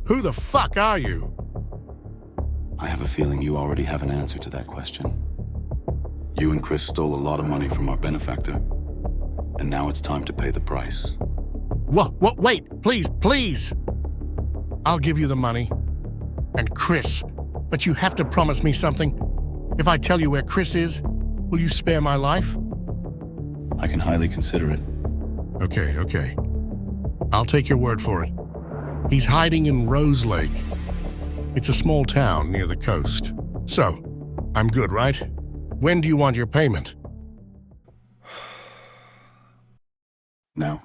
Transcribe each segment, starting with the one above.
Who the fuck are you? I have a feeling you already have an answer to that question. You and Chris stole a lot of money from our benefactor, and now it's time to pay the price. What? Wait, please. I'll give you the money. And Chris, but you have to promise me something. If I tell you where Chris is, will you spare my life? I can highly consider it. Okay. I'll take your word for it. He's hiding in Rose Lake. It's a small town near the coast. So, I'm good, right? When do you want your payment? Now.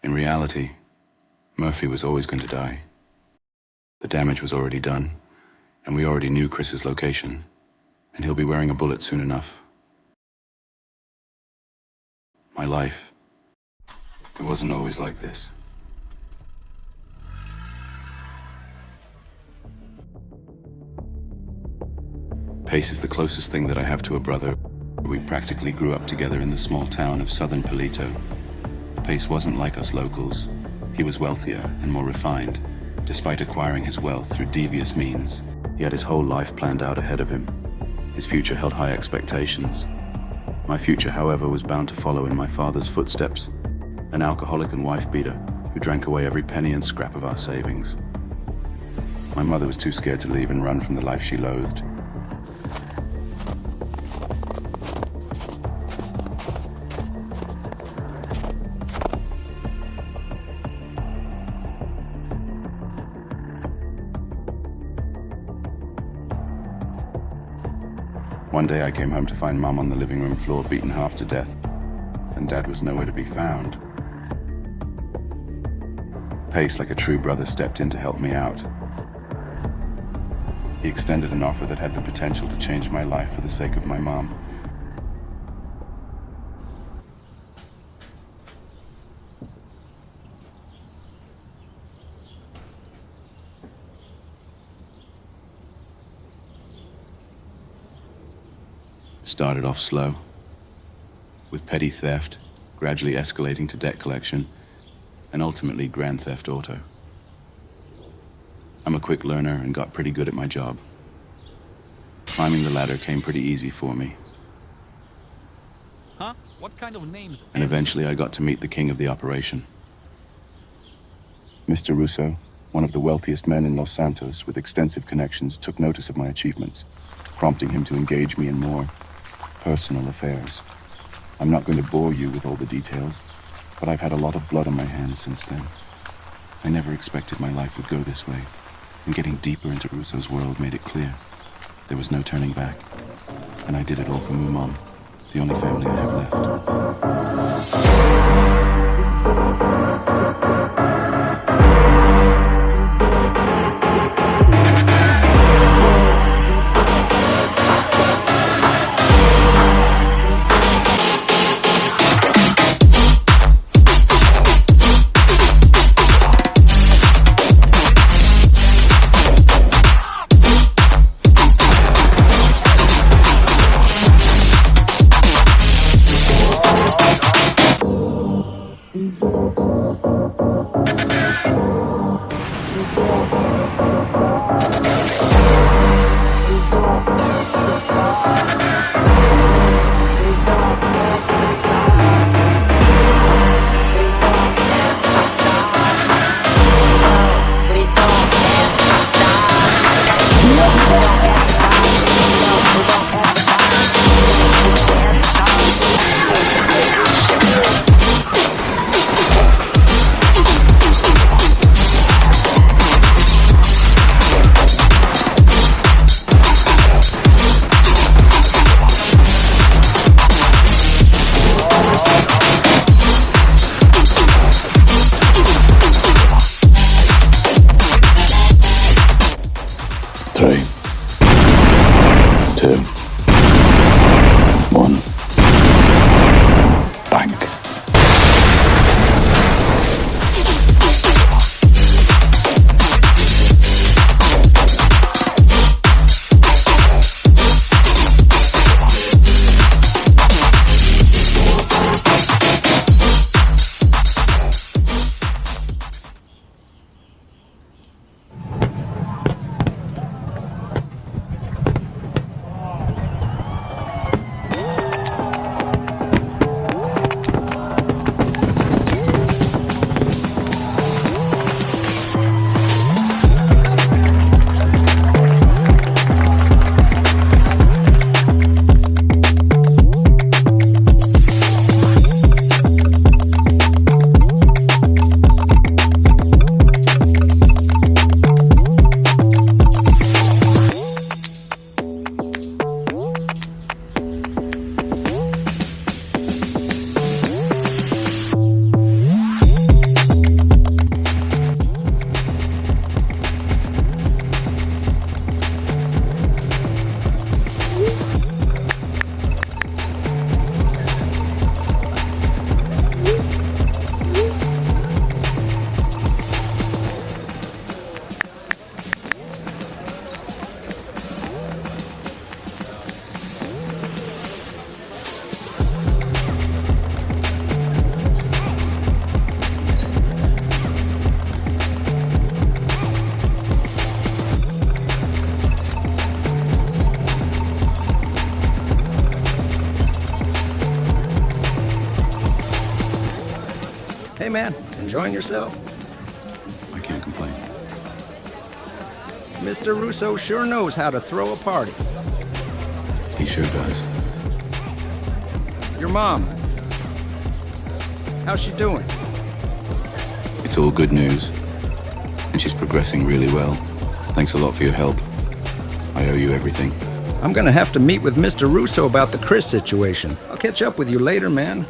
In reality, Murphy was always going to die. The damage was already done, and we already knew Chris's location, and he'll be wearing a bullet soon enough. My life, it wasn't always like this. Pace is the closest thing that I have to a brother. We practically grew up together in the small town of southern Palito. Pace wasn't like us locals. He was wealthier and more refined, despite acquiring his wealth through devious means. He had his whole life planned out ahead of him. His future held high expectations. My future, however, was bound to follow in my father's footsteps, an alcoholic and wife-beater who drank away every penny and scrap of our savings. My mother was too scared to leave and run from the life she loathed. One day I came home to find Mum on the living room floor beaten half to death, and Dad was nowhere to be found. Pace, like a true brother, stepped in to help me out. He extended an offer that had the potential to change my life for the sake of my mom. It started off slow, with petty theft, gradually escalating to debt collection, and ultimately grand theft auto. I'm a quick learner and got pretty good at my job. Climbing the ladder came pretty easy for me. Huh? What kind of names? And eventually I got to meet the king of the operation. Mr. Russo, one of the wealthiest men in Los Santos with extensive connections, took notice of my achievements, prompting him to engage me in more personal affairs. I'm not going to bore you with all the details, but I've had a lot of blood on my hands since then. I never expected my life would go this way, and getting deeper into Russo's world made it clear there was no turning back. And I did it all for Mumam, the only family I have left. Hey man, enjoying yourself? I can't complain. Mr. Russo sure knows how to throw a party. He sure does. Your mom, how's she doing? It's all good news. And she's progressing really well. Thanks a lot for your help. I owe you everything. I'm gonna have to meet with Mr. Russo about the Chris situation. I'll catch up with you later, man.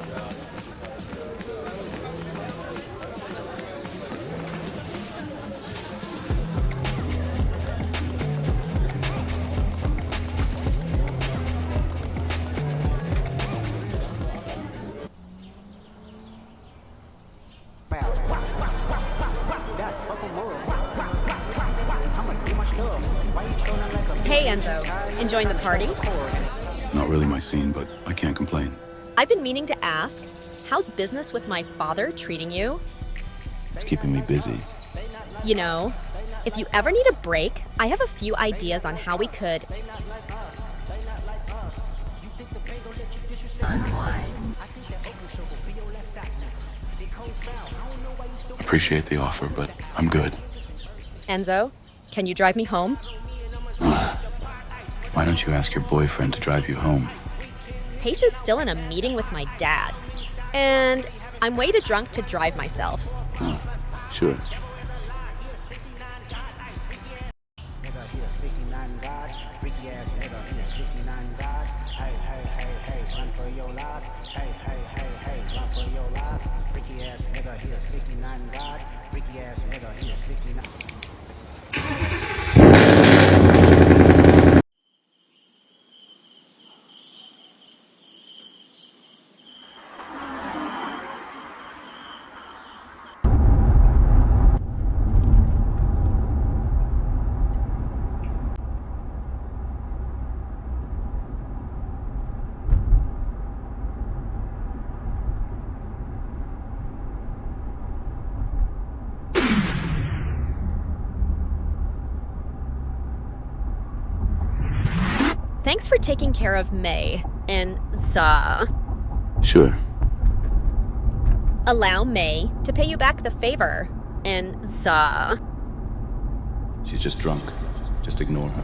Hey Enzo, enjoying the party? Not really my scene, but I can't complain. I've been meaning to ask, how's business with my father treating you? It's keeping me busy. You know, if you ever need a break, I have a few ideas on how we could... Appreciate the offer, but I'm good. Enzo, can you drive me home? Why don't you ask your boyfriend to drive you home? Pace is still in a meeting with my dad. And I'm way too drunk to drive myself. Sure. Thanks for taking care of May and Za. Sure. Allow May to pay you back the favor. And Za. She's just drunk. Just ignore her.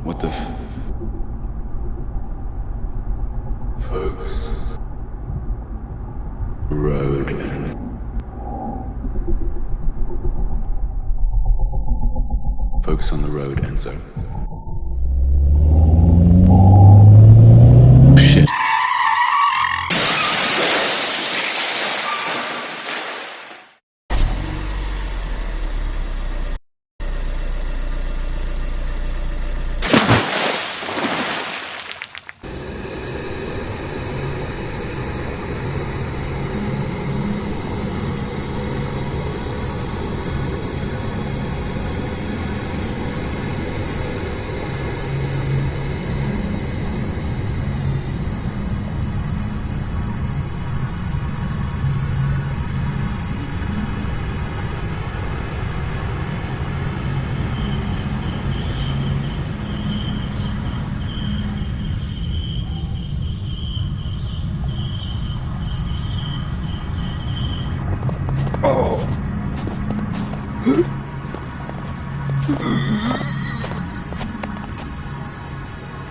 What the Folks. Road ends. Focus on the road, Enzo. Shit.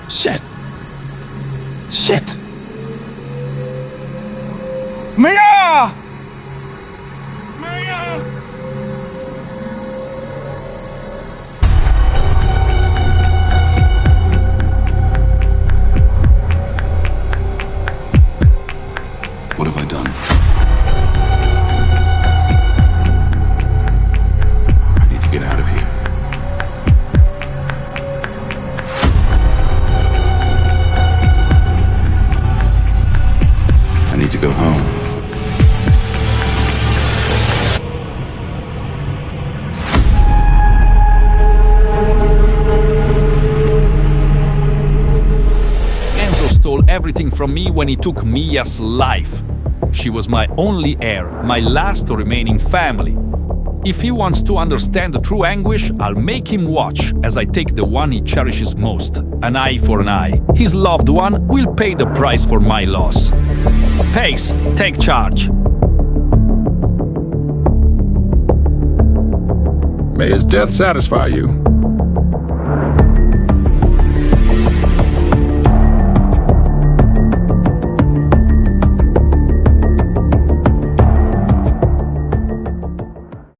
Shit! Shit! Maya! Maya! What have I done? I need to get out of here. I need to go home. Enzo stole everything from me when he took Mia's life. She was my only heir, my last remaining family. If he wants to understand the true anguish, I'll make him watch as I take the one he cherishes most. An eye for an eye. His loved one will pay the price for my loss. Pace, take charge. May his death satisfy you.